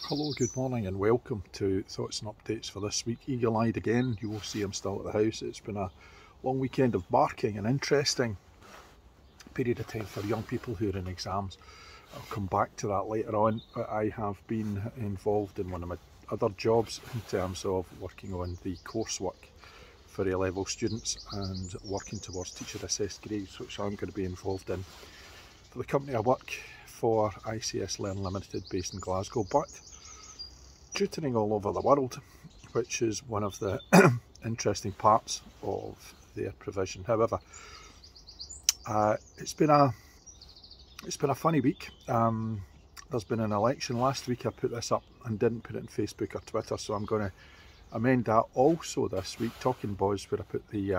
Hello, good morning and welcome to Thoughts and Updates for this week. Eagle-eyed again, you will see I'm still at the house. It's been a long weekend of barking, an interesting period of time for young people who are in exams. I'll come back to that later on, but I have been involved in one of my other jobs in terms of working on the coursework for A-level students and working towards teacher assessed grades, which I'm going to be involved in for the company I work for, ICS Learn Limited, based in Glasgow, but tutoring all over the world, which is one of the interesting parts of their provision. However, it's been a funny week. There's been an election last week. I put this up and didn't put it on Facebook or Twitter, so I'm going to amend that also this week. Talking Boys, where I put the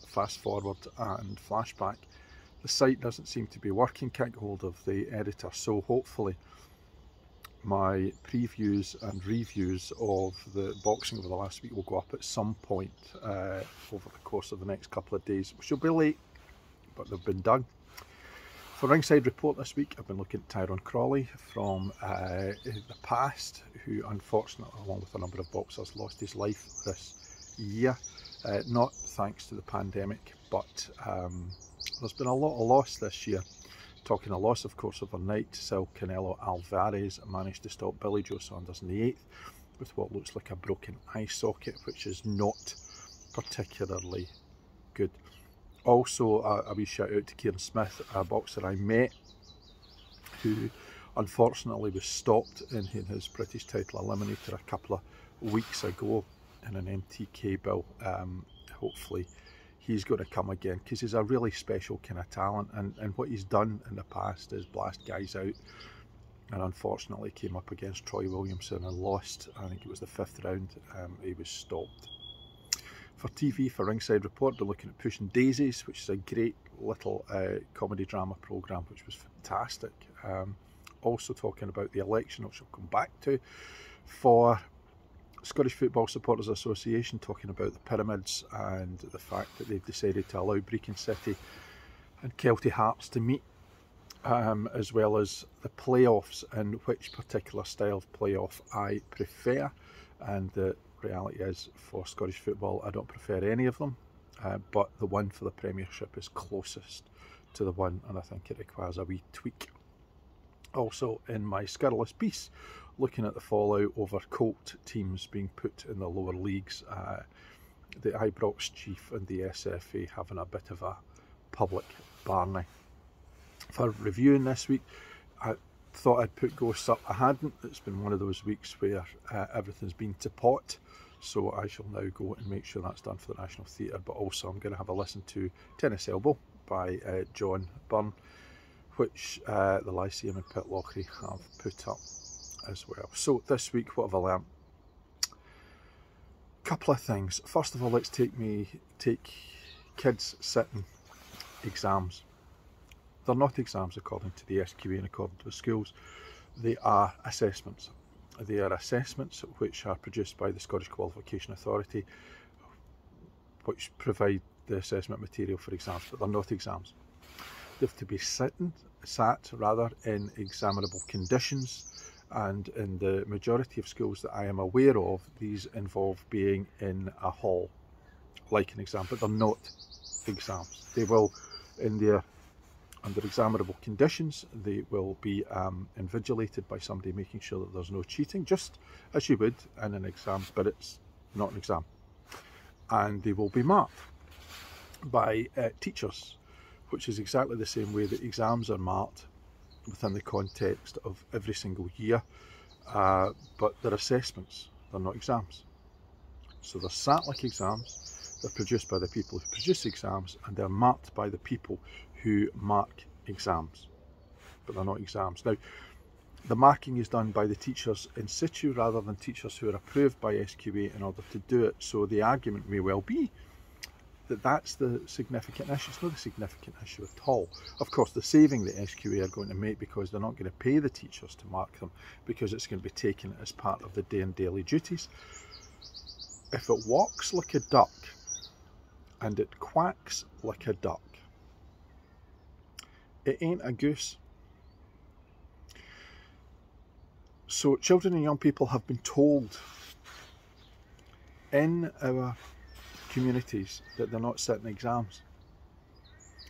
fast forward and flashback. The site doesn't seem to be working. Can't get hold of the editor, so hopefully my previews and reviews of the boxing over the last week will go up at some point over the course of the next couple of days, which will be late, but they've been done. For Ringside Report this week, I've been looking at Tyrone Crawley from the past, who unfortunately, along with a number of boxers, lost his life this year. Not thanks to the pandemic, but there's been a lot of loss this year. Talking a loss, of course, overnight. Saul Canelo Alvarez managed to stop Billy Joe Saunders in the 8th with what looks like a broken eye socket, which is not particularly good. Also, a wee shout out to Kieran Smith, a boxer I met, who unfortunately was stopped in his British title eliminator a couple of weeks ago in an MTK bill. Hopefully he's going to come again, because he's a really special kind of talent, and what he's done in the past is blast guys out, and unfortunately came up against Troy Williamson and lost. I think it was the 5th round. He was stopped. For TV, for Ringside Report, they're looking at Pushing Daisies, which is a great little comedy drama programme, which was fantastic. Also talking about the election, which I'll come back to. For Scottish Football Supporters Association, talking about the pyramids and the fact that they've decided to allow Brecon City and Kelty Hearts to meet, as well as the playoffs and which particular style of playoff I prefer. And the reality is, for Scottish football, I don't prefer any of them, but the one for the Premiership is closest to the one, and I think it requires a wee tweak. Also, in my scurrilous piece, looking at the fallout over Colt teams being put in the lower leagues, the Ibrox chief and the SFA having a bit of a public barney. For reviewing this week, I thought I'd put Ghosts up. I hadn't. It's been one of those weeks where everything's been to pot, so I shall now go and make sure that's done for the National Theatre. But also I'm going to have a listen to Tennis Elbow by John Byrne, which the Lyceum and Pitlochry have put up as well. So this week, what have I learned? A couple of things. First of all, let's take kids sitting exams. They're not exams according to the SQA and according to the schools. They are assessments. They are assessments which are produced by the Scottish Qualification Authority, which provide the assessment material for exams, but they're not exams. They have to be sat in examinable conditions, and in the majority of schools that I am aware of, these involve being in a hall, like an exam, but they're not exams. They will, under examinable conditions, they will be invigilated by somebody making sure that there's no cheating, just as you would in an exam, but it's not an exam. And they will be marked by teachers, which is exactly the same way that exams are marked within the context of every single year, but they're assessments, they're not exams. So they're sat like exams, they're produced by the people who produce exams, and they're marked by the people who mark exams, but they're not exams. Now, the marking is done by the teachers in situ rather than teachers who are approved by SQA in order to do it, so the argument may well be that that's the significant issue. It's not a significant issue at all. Of course, the saving the SQA are going to make, because they're not going to pay the teachers to mark them, because it's going to be taken as part of the day and daily duties. If it walks like a duck and it quacks like a duck, it ain't a goose. So children and young people have been told in our communities that they're not sitting exams.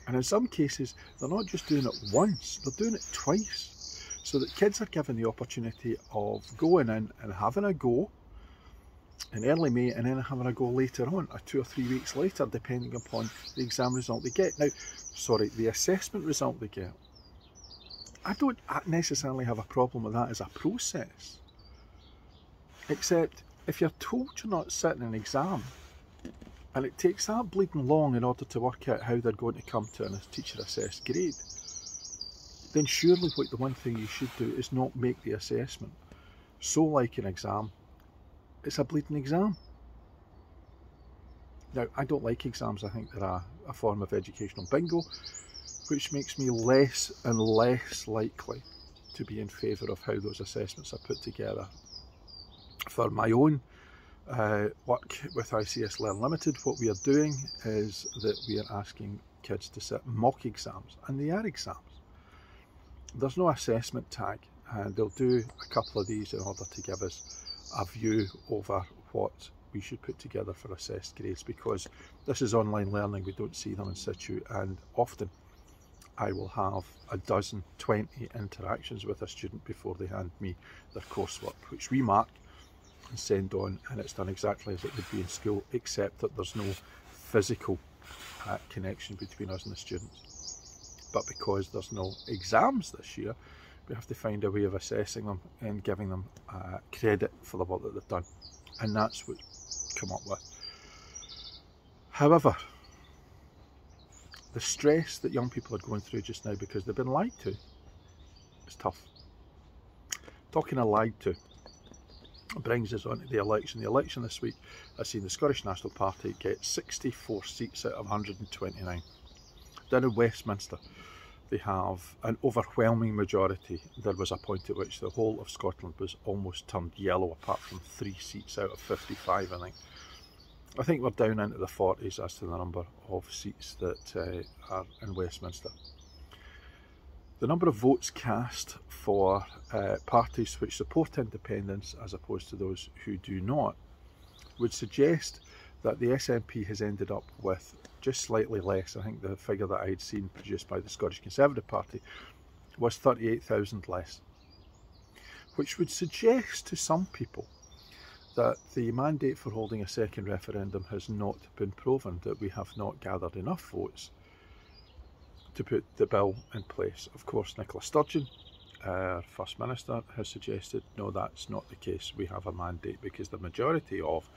And in some cases, they're not just doing it once, they're doing it twice. So that kids are given the opportunity of going in and having a go in early May and then having a go later on, or 2 or 3 weeks later, depending upon the exam result they get. Now, the assessment result they get. I don't necessarily have a problem with that as a process. Except, if you're told you're not sitting an exam, and it takes that bleeding long in order to work out how they're going to come to a teacher assessed grade, then surely the one thing you should do is not make the assessment so like an exam. It's a bleeding exam. Now, I don't like exams. I think they're a form of educational bingo, which makes me less and less likely to be in favour of how those assessments are put together. For my own work with ICS Learn Limited, what we are doing is that we are asking kids to sit mock exams, and they are exams. There's no assessment tag, and they'll do a couple of these in order to give us a view over what we should put together for assessed grades, because this is online learning, we don't see them in situ, and often I will have a dozen, 20 interactions with a student before they hand me their coursework, which we mark and send on, and it's done exactly as it would be in school, except that there's no physical connection between us and the students. But because there's no exams this year, we have to find a way of assessing them and giving them credit for the work that they've done, and that's what we've come up with. However, the stress that young people are going through just now because they've been lied to is tough. Talking of lied to brings us on to the election. The election this week has seen the Scottish National Party get 64 seats out of 129. Down in Westminster, they have an overwhelming majority. There was a point at which the whole of Scotland was almost turned yellow, apart from 3 seats out of 55, I think. I think we're down into the 40s as to the number of seats that are in Westminster. The number of votes cast for parties which support independence as opposed to those who do not would suggest that the SNP has ended up with just slightly less. I think the figure that I had seen produced by the Scottish Conservative Party was 38,000 less, which would suggest to some people that the mandate for holding a second referendum has not been proven, that we have not gathered enough votes to put the bill in place. Of course, Nicola Sturgeon, our First Minister, has suggested, no, that's not the case. We have a mandate because the majority of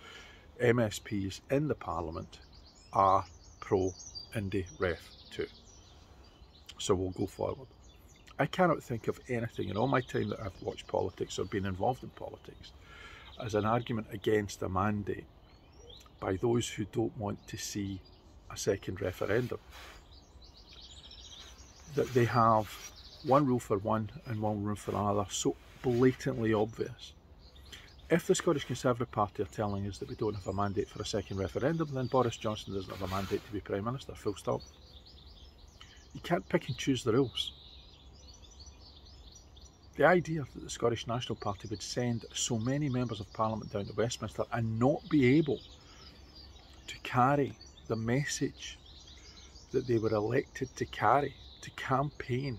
MSPs in the Parliament are pro-Indy Ref 2. So we'll go forward. I cannot think of anything in all my time that I've watched politics or been involved in politics as an argument against a mandate by those who don't want to see a second referendum, that they have one rule for one and one rule for another, so blatantly obvious. If the Scottish Conservative Party are telling us that we don't have a mandate for a second referendum, then Boris Johnson doesn't have a mandate to be Prime Minister, full stop. You can't pick and choose the rules. The idea that the Scottish National Party would send so many members of Parliament down to Westminster and not be able to carry the message that they were elected to carry, to campaign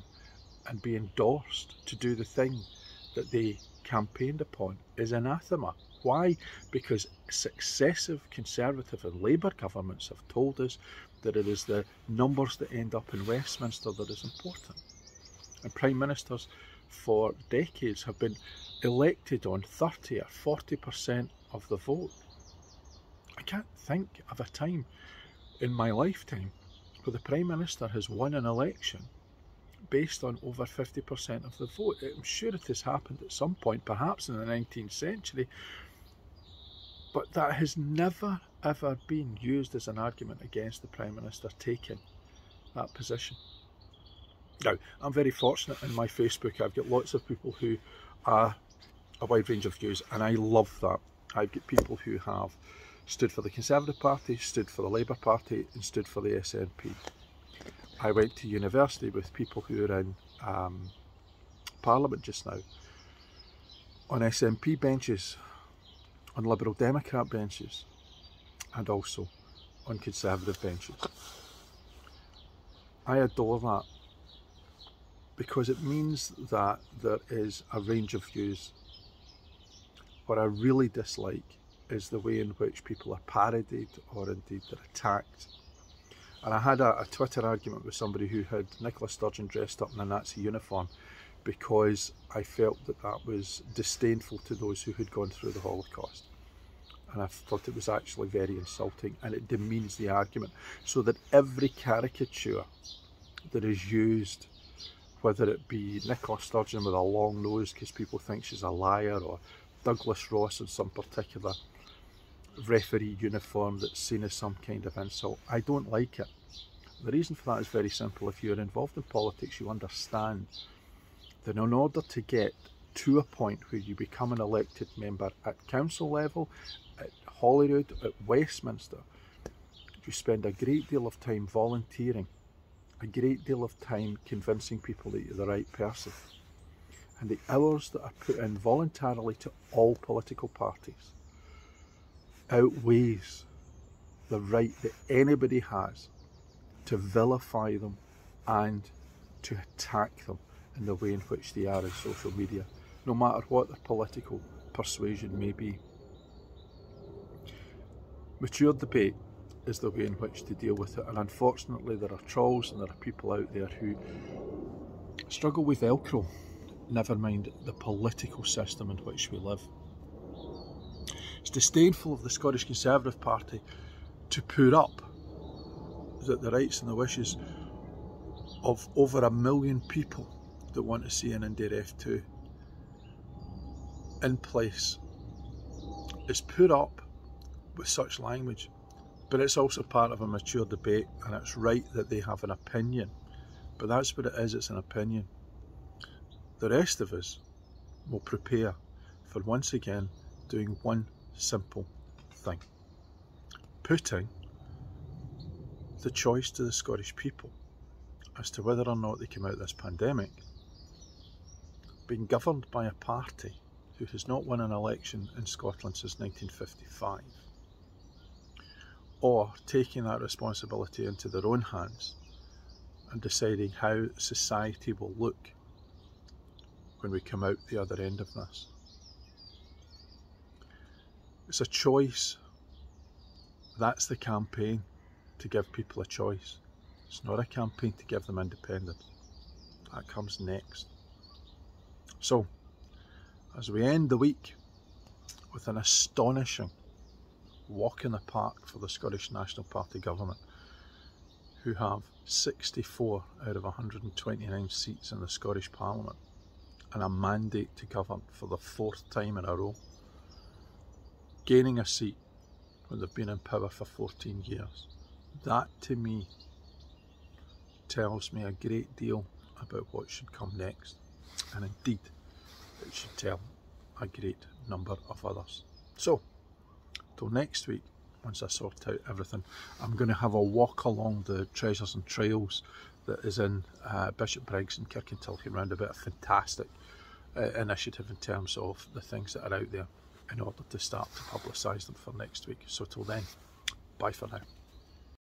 and be endorsed to do the thing that they campaigned upon, is anathema. Why? Because successive Conservative and Labour governments have told us that it is the numbers that end up in Westminster that is important. And Prime Ministers for decades have been elected on 30 or 40% of the vote. I can't think of a time in my lifetime where the Prime Minister has won an election based on over 50% of the vote. I'm sure it has happened at some point, perhaps in the 19th century, but that has never ever been used as an argument against the Prime Minister taking that position. Now, I'm very fortunate in my Facebook. I've got lots of people who are a wide range of views, and I love that. I've got people who have stood for the Conservative Party, stood for the Labour Party, and stood for the SNP. I went to university with people who are in Parliament just now, on SNP benches, on Liberal Democrat benches, and also on Conservative benches. I adore that because it means that there is a range of views. What I really dislike is the way in which people are parodied or indeed they're attacked. And I had a Twitter argument with somebody who had Nicola Sturgeon dressed up in a Nazi uniform because I felt that that was disdainful to those who had gone through the Holocaust. And I thought it was actually very insulting, and it demeans the argument. So that every caricature that is used, whether it be Nicola Sturgeon with a long nose because people think she's a liar, or Douglas Ross in some particular referee uniform that's seen as some kind of insult, I don't like it. The reason for that is very simple. If you're involved in politics, you understand that in order to get to a point where you become an elected member at council level, at Holyrood, at Westminster, you spend a great deal of time volunteering, a great deal of time convincing people that you're the right person. And the hours that are put in voluntarily to all political parties outweighs the right that anybody has to vilify them and to attack them in the way in which they are in social media, no matter what their political persuasion may be. Mature debate is the way in which to deal with it, and unfortunately there are trolls and there are people out there who struggle with Velcro, never mind the political system in which we live. It's disdainful of the Scottish Conservative Party to put up that the rights and the wishes of over 1 million people that want to see an Indiref 2 in place is put up with such language. But it's also part of a mature debate, and it's right that they have an opinion. But that's what it is, it's an opinion. The rest of us will prepare for once again doing one simple thing: putting the choice to the Scottish people as to whether or not they come out of this pandemic being governed by a party who has not won an election in Scotland since 1955, or taking that responsibility into their own hands and deciding how society will look when we come out the other end of this. It's a choice. That's the campaign, to give people a choice. It's not a campaign to give them independence. That comes next. So, as we end the week with an astonishing walk in the park for the Scottish National Party government, who have 64 out of 129 seats in the Scottish Parliament and a mandate to govern for the 4th time in a row, gaining a seat when they've been in power for 14 years. That to me tells me a great deal about what should come next, and indeed it should tell a great number of others. So, till next week, once I sort out everything, I'm going to have a walk along the Treasures and Trails that is in Bishopbriggs and Kirkintilloch roundabout. A fantastic initiative in terms of the things that are out there in order to start to publicise them for next week. So till then, bye for now.